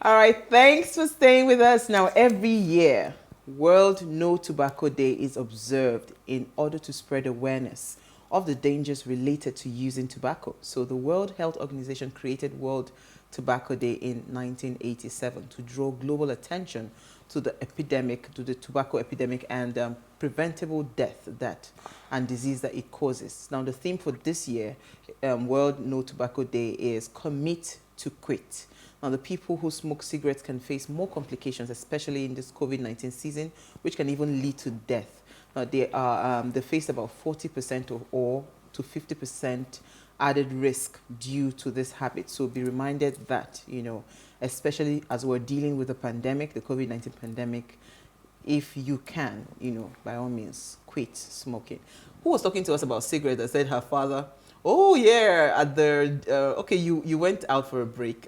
All right, thanks for staying with us. Now, every year, World No Tobacco Day is observed in order to spread awareness of the dangers related to using tobacco. So the World Health Organization created World Tobacco Day in 1987 to draw global attention to the epidemic, to the tobacco epidemic and preventable death and disease that it causes. Now, the theme for this year, World No Tobacco Day, is Commit to Quit. Now, the people who smoke cigarettes can face more complications, especially in this COVID-19 season, which can even lead to death. Now, they face about 40% or to 50% added risk due to this habit. So be reminded that, you know, especially as we're dealing with the pandemic, the COVID-19 pandemic, if you can, you know, by all means, quit smoking. Who was talking to us about cigarettes that said her father, oh yeah, at the, okay, you went out for a break.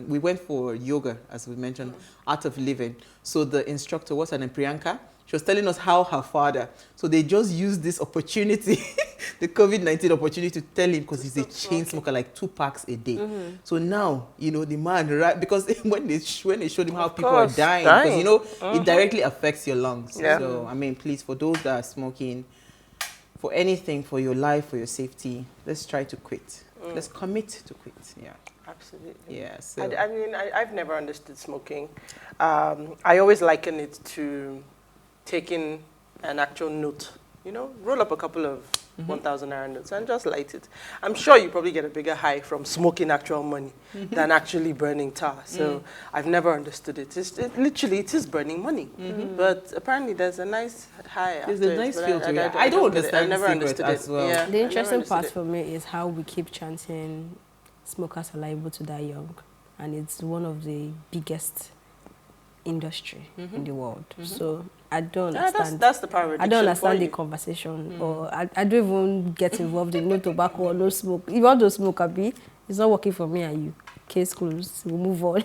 We went for yoga, as we mentioned, Art of Living. So the instructor, what's her name, Priyanka? She was telling us how her father, so they just used this opportunity, the COVID-19 opportunity, to tell him, because he's a chain smoker, like 2 packs a day. So now, you know, the man, right, because when they showed him how people are dying, because, you know, it directly affects your lungs. Yeah. So, I mean, please, for those that are smoking, for anything, for your life, for your safety, let's try to quit. Let's commit to quit. Yeah. Absolutely. Yeah. So. I mean, I've never understood smoking. I always liken it to taking an actual note, you know, roll up a couple of 1,000 naira notes and just light it. I'm sure you probably get a bigger high from smoking actual money than actually burning tar. So I've never understood it. It is burning money. But apparently there's a nice high. There's a nice feel to it. I don't understand. I never understood it as well. Yeah. The interesting part for me is how we keep chanting smokers are liable to die young. And it's one of the biggest industry in the world. So I don't understand. That's the power. I don't understand the conversation, or I don't even get involved in no tobacco or no smoke. If you want to smoke, Abi, it's not working for me and you. Case closed. We'll move on.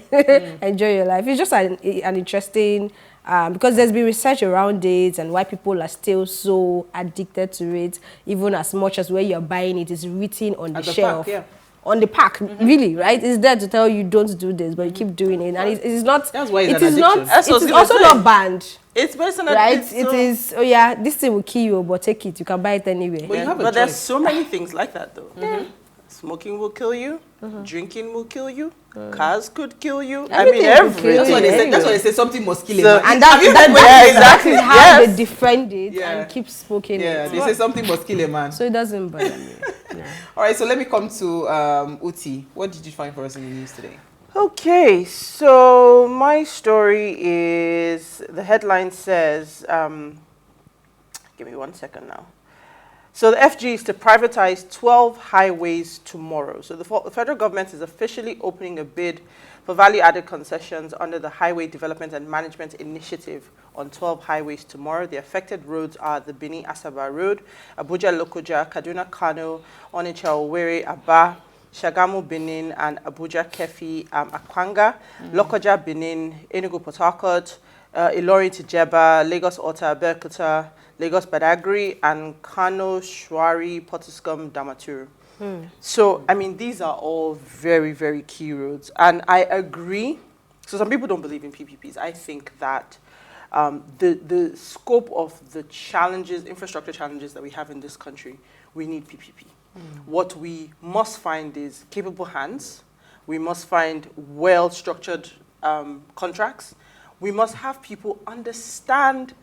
Enjoy your life. It's just an interesting, because there's been research around it and why people are still so addicted to it, even as much as where you're buying it is written on the shelf. Pack, yeah. On the pack, really, right? It's there to tell you don't do this, but you keep doing it, and it's not. That's why it's an addiction. It is also not banned. It's personal, right? It is. Oh yeah, this thing will kill you, but take it. You can buy it anywhere. But there's so many things like that, though. Smoking will kill you. Drinking will kill you. Cars could kill you. Everything everything. That's why they say something must kill So, a man. And that's exactly how they defend it and keep smoking it. Yeah, they say something must kill a man. So it doesn't bother me. All right, so let me come to Uti. What did you find for us in the news today? Okay, so my story is, the headline says, give me 1 second now. So the FG is to privatize 12 highways tomorrow. So the federal government is officially opening a bid for value-added concessions under the Highway Development and Management Initiative on 12 highways tomorrow. The affected roads are the Benin-Asaba Road, Abuja-Lokoja, Kaduna-Kano, Onitsha-Owerri, Aba, Shagamu-Benin, and Abuja-Kefi, Akwanga, Lokoja-Benin, Enugu-Port Harcourt, Ilorin-Tijeba, Lagos-Ota, Abeokuta, Lagos-Badagry, and Kano-Shwari, Potiskum, Damaturu. So, I mean, these are all very, very key roads. And I agree. So some people don't believe in PPPs. I think that the scope of the challenges, infrastructure challenges that we have in this country, we need PPP. What we must find is capable hands. We must find well-structured contracts. We must have people understand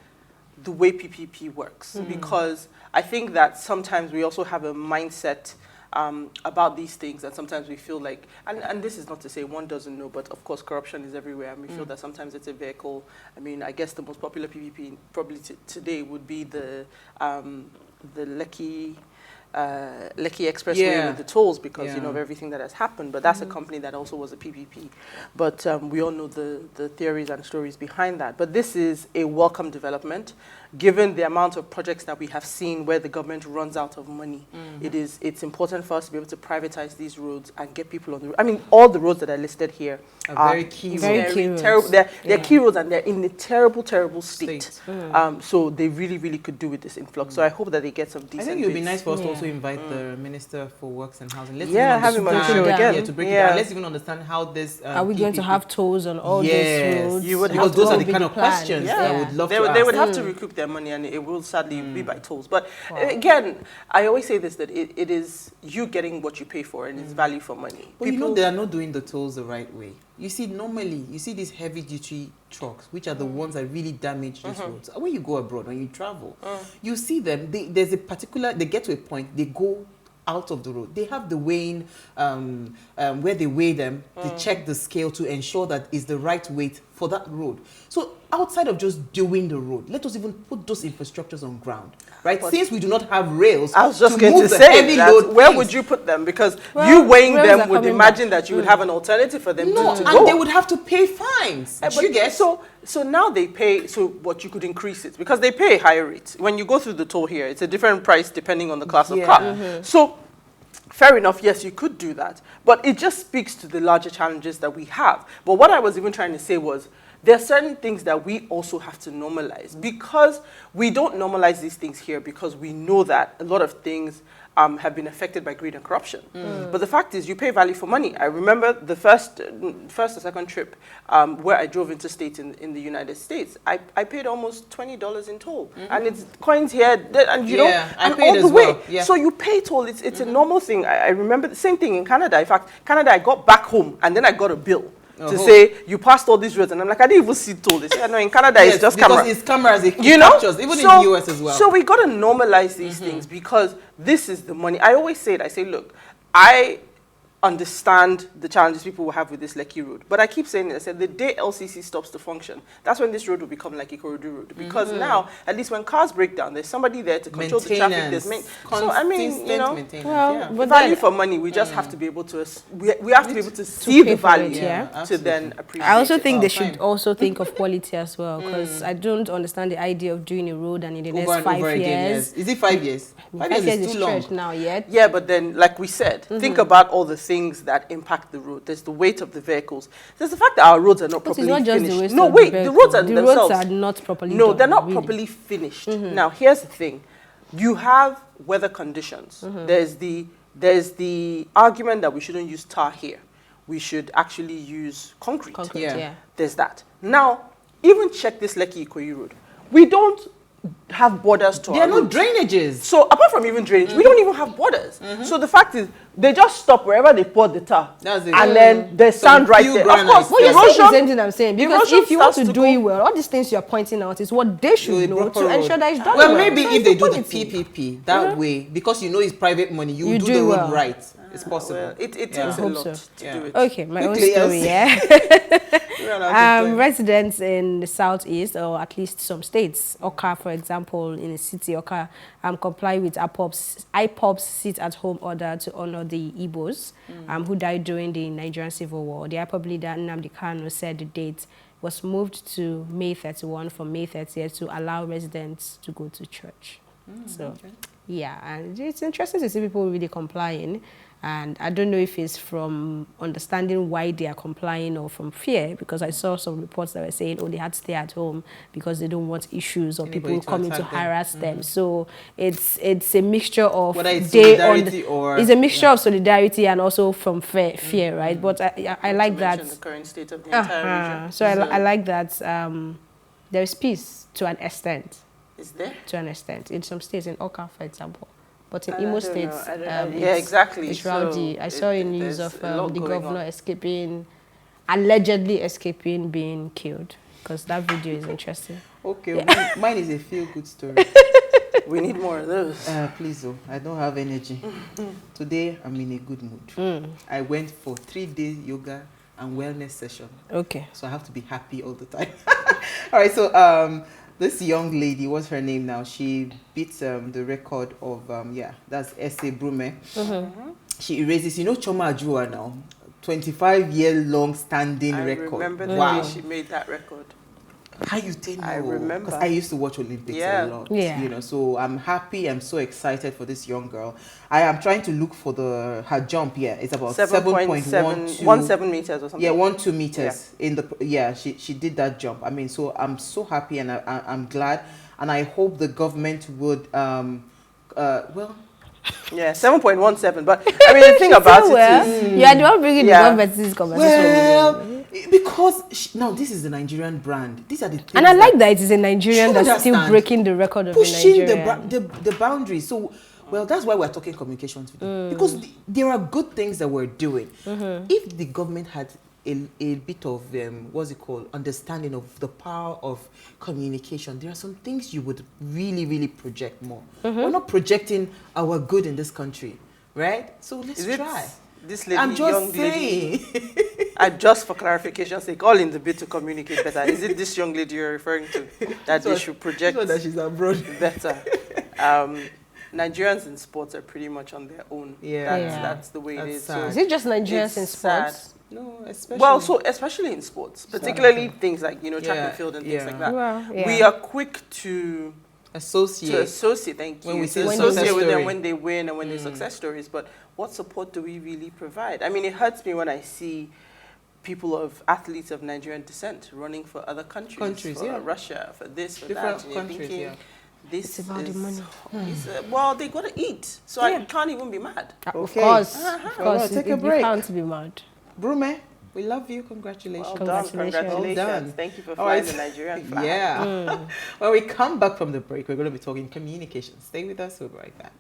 the way PPP works, because I think that sometimes we also have a mindset about these things, and sometimes we feel like, and this is not to say one doesn't know, but of course corruption is everywhere, and we feel that sometimes it's a vehicle. I mean, I guess the most popular PPP probably today would be the Lekki Expressway with the tolls, because you know of everything that has happened. But that's a company that also was a PPP. But we all know the theories and stories behind that. But this is a welcome development, given the amount of projects that we have seen where the government runs out of money. It's important for us to be able to privatize these roads and get people on the road. I mean, all the roads that are listed here are very key roads. Terrible. They're key roads, and they're in a terrible, state. So they really, really could do with this influx. So I hope that they get some decent I think it would be bids. nice for us to also invite the Minister for Works and Housing. Let's have him on the show again. Yeah, to break it down. Let's even understand how this. Are we going to have tolls on all these roads? You would because have those to are the kind of questions that I would love to ask. They would have to recoup their money, and it will sadly be by tolls. But again, I always say this, that it is you getting what you pay for, and it's value for money. But you know, they are not doing the tolls the right way. You see, normally, you see these heavy-duty trucks, which are the ones that really damage these roads. When you go abroad, when you travel, you see them, there's a particular, they get to a point, they go out of the road. They have the weighing, where they weigh them, they check the scale to ensure that it's the right weight for that road. So outside of just doing the road, let us even put those infrastructures on ground, right? But since we do not have rails, I was just going to say that, where would you put them? Because you weighing them would imagine that you would have an alternative for them to go. And they would have to pay fines. But you get so now they pay. So what you could increase it because they pay a higher rate. When you go through the toll here, it's a different price depending on the class of car. So fair enough, yes, you could do that. But it just speaks to the larger challenges that we have. But what I was even trying to say was, there are certain things that we also have to normalize because we don't normalize these things here because we know that a lot of things have been affected by greed and corruption. But the fact is, you pay value for money. I remember the first or second trip where I drove interstate in the United States. I paid almost $20 in toll, and it's coins here, and you know, and all the way. So you pay toll. It's a normal thing. I remember the same thing in Canada. In fact, Canada, I got back home, and then I got a bill. To say you passed all these roads, and I'm like, I didn't even see toll. They say, no, in Canada it's just camera. Because it's cameras, it captures, even in the US as well. So we got to normalize these things because this is the money. I always say it. I say, look, I understand the challenges people will have with this Lekki road, but I keep saying it. I said the day LCC stops to function, that's when this road will become like a corridor road because now, at least when cars break down, there's somebody there to control the traffic. So I mean, you know, but value for money, we just have to be able to. We have to be able to see the value to then appreciate. I also think they should also think of quality as well because I don't understand the idea of doing a road and in the next 5 years. Is it 5 years? 5 years is too long now yet. Yeah, but then, like we said, think about all the things that impact the road. There's the weight of the vehicles. There's the fact that our roads are not properly finished. No, wait, the roads are themselves. The roads are not properly No, they're not properly finished. Now, here's the thing. You have weather conditions. There's the argument that we shouldn't use tar here. We should actually use concrete. There's that. Now, even check this Lekki Ikoyi road. We don't have borders to there are no drainages. So apart from even drainage, we don't even have borders. So the fact is, they just stop wherever they pour the tar. That's it. And then they sand right there. Of course, well, you're saying the same thing I'm saying. Because if you want to do it well, all these things you're pointing out is what they should know to ensure that it's done well. Maybe if they do the PPP that way, because you know it's private money, you do the road right. It's possible. Well, it takes a lot to do it. Okay, my own story, residents in the southeast, or at least some states, Oka, for example, in the city, Oka, comply with IPOB's sit-at-home order to honor the Igbos who died during the Nigerian Civil War. The IPOB leader, Nnamdi Kanu, said the date was moved to May 31 from May 30th to allow residents to go to church. Yeah, and it's interesting to see people really complying. And I don't know if it's from understanding why they are complying or from fear, because I saw some reports that were saying, oh, they had to stay at home because they don't want issues or people coming to harass them. So it's a mixture of it's solidarity it's a mixture of solidarity and also from fear, right? But I like that. The current state of the entire region. So I like that there is peace to an extent. Is there? To an extent. In some states, in Oka, for example. But in Imo State, exactly. It's rowdy. I saw in news of the governor allegedly escaping being killed. Because that video is interesting. Okay, mine is a feel-good story. We need more of those. Please, I don't have energy. Today, I'm in a good mood. I went for 3-day yoga and wellness session. Okay. So I have to be happy all the time. All right, so this young lady, what's her name now? She beat the record of, that's S.A. Brume. She erases, Chioma Ajunwa now, 25-year-long standing record. I remember the day she made that record. How you tell me? I remember. Because I used to watch Olympics a lot. So I'm happy. I'm so excited for this young girl. I am trying to look for her jump. It's about 7.17 meters or something. 1.2 meters in the. She did that jump. I mean, so I'm so happy and I'm glad, and I hope the government would Yeah, 7.17. But I mean, the thing about it is, you are the one bringing Yeah. the government to this conversation. Well, because now this is the Nigerian brand. These are the things And I like that it is a Nigerian You that's still understand? breaking the record of pushing a Nigerian. the boundaries. So, well, that's why we're talking communications today. Because there are good things that we're doing. If the government had a bit of, what's it called, understanding of the power of communication, there are some things you would really, really project more. We're not projecting our good in this country, right? So let's is it try. this lady, I'm just young saying. lady, just for clarification's sake, all in the bid to communicate better. Is it this young lady you're referring to that they should project So that she's abroad. better? Nigerians in sports are pretty much on their own. Yeah. That's the way it That's is. sad. Is it just Nigerians in it's sad. sports? No, especially. Well, so especially in sports, particularly things like track Yeah, and field and yeah. things like that. Well, yeah. We are quick to associate. associate. Thank you. When we to say associate success with them story. when they win and when they're success stories. But what support do we really provide? I mean, it hurts me when I see people of athletes of Nigerian descent running for other countries, for yeah. Russia, for this, for Different that. And you're countries, thinking, yeah. this It's about the money. well, they got to eat, so I can't even be mad. Of Okay. course, Well, of course. take a You break. can't be mad. Brume, we love you. Congratulations. Well done, Congratulations. congratulations. Well done. Thank you for All flying right. the Nigerian flag. Yeah. When we come back from the break, we're going to be talking communication. Stay with us. We'll be right back.